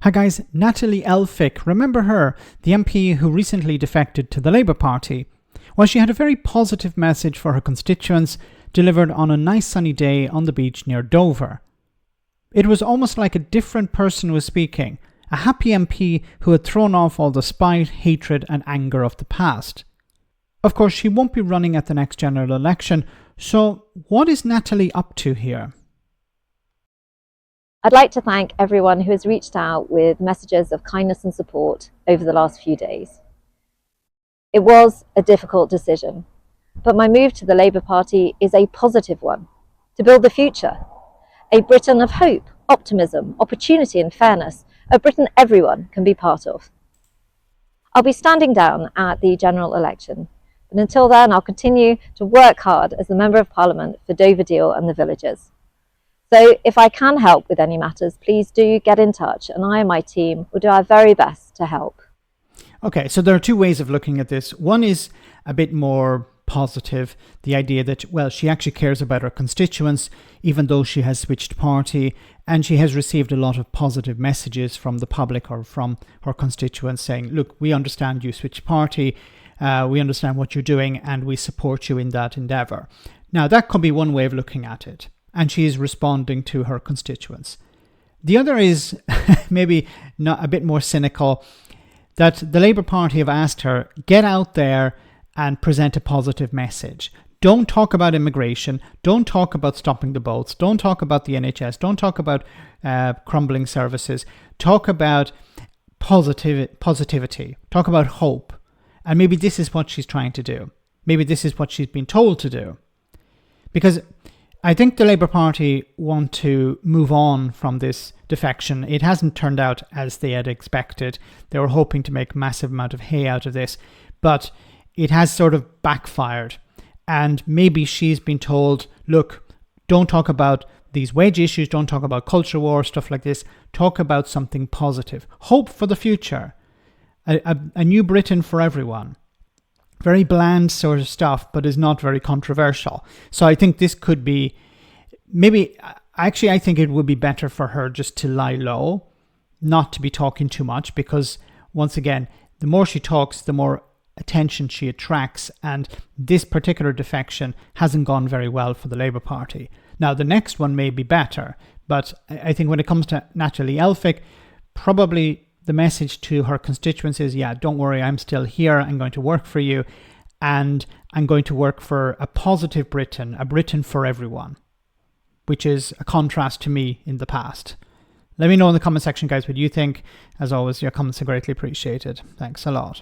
Hi guys, Natalie Elphicke, remember her, the MP who recently defected to the Labour Party? Well, she had a very positive message for her constituents, delivered on a nice sunny day on the beach near Dover. It was almost like a different person was speaking, a happy MP who had thrown off all the spite, hatred and anger of the past. Of course, she won't be running at the next general election, so what is Natalie up to here? I'd like to thank everyone who has reached out with messages of kindness and support over the last few days. It was a difficult decision, but my move to the Labour Party is a positive one, to build the future, a Britain of hope, optimism, opportunity and fairness, a Britain everyone can be part of. I'll be standing down at the general election, but until then I'll continue to work hard as the Member of Parliament for Dover Deal and the villagers. So if I can help with any matters, please do get in touch and I and my team will do our very best to help. Okay, so there are two ways of looking at this. One is a bit more positive, the idea that, well, she actually cares about her constituents, even though she has switched party, and she has received a lot of positive messages from the public or from her constituents saying, look, we understand you switched party, we understand what you're doing, and we support you in that endeavour. Now, that could be one way of looking at it, and she is responding to her constituents. The other is maybe not a bit more cynical, that the Labour Party have asked her, get out there and present a positive message. Don't talk about immigration, don't talk about stopping the boats, don't talk about the NHS, don't talk about crumbling services, talk about positivity, talk about hope. And maybe this is what she's trying to do. Maybe this is what she's been told to do. Because I think the Labour Party want to move on from this defection. It hasn't turned out as they had expected. They were hoping to make a massive amount of hay out of this, but it has sort of backfired. And maybe she's been told, look, don't talk about these wage issues, don't talk about culture war, stuff like this. Talk about something positive. Hope for the future. A new Britain for everyone. Very bland sort of stuff, but is not very controversial. So I think this could be, maybe, actually I think it would be better for her just to lie low, not to be talking too much, because once again, the more she talks, the more attention she attracts, and this particular defection hasn't gone very well for the Labour Party. Now, the next one may be better, but I think when it comes to Natalie Elphicke, probably the message to her constituents is, yeah, don't worry, I'm still here, I'm going to work for you, and I'm going to work for a positive Britain, a Britain for everyone, which is a contrast to me in the past. Let me know in the comment section, guys, what you think. As always, your comments are greatly appreciated. Thanks a lot.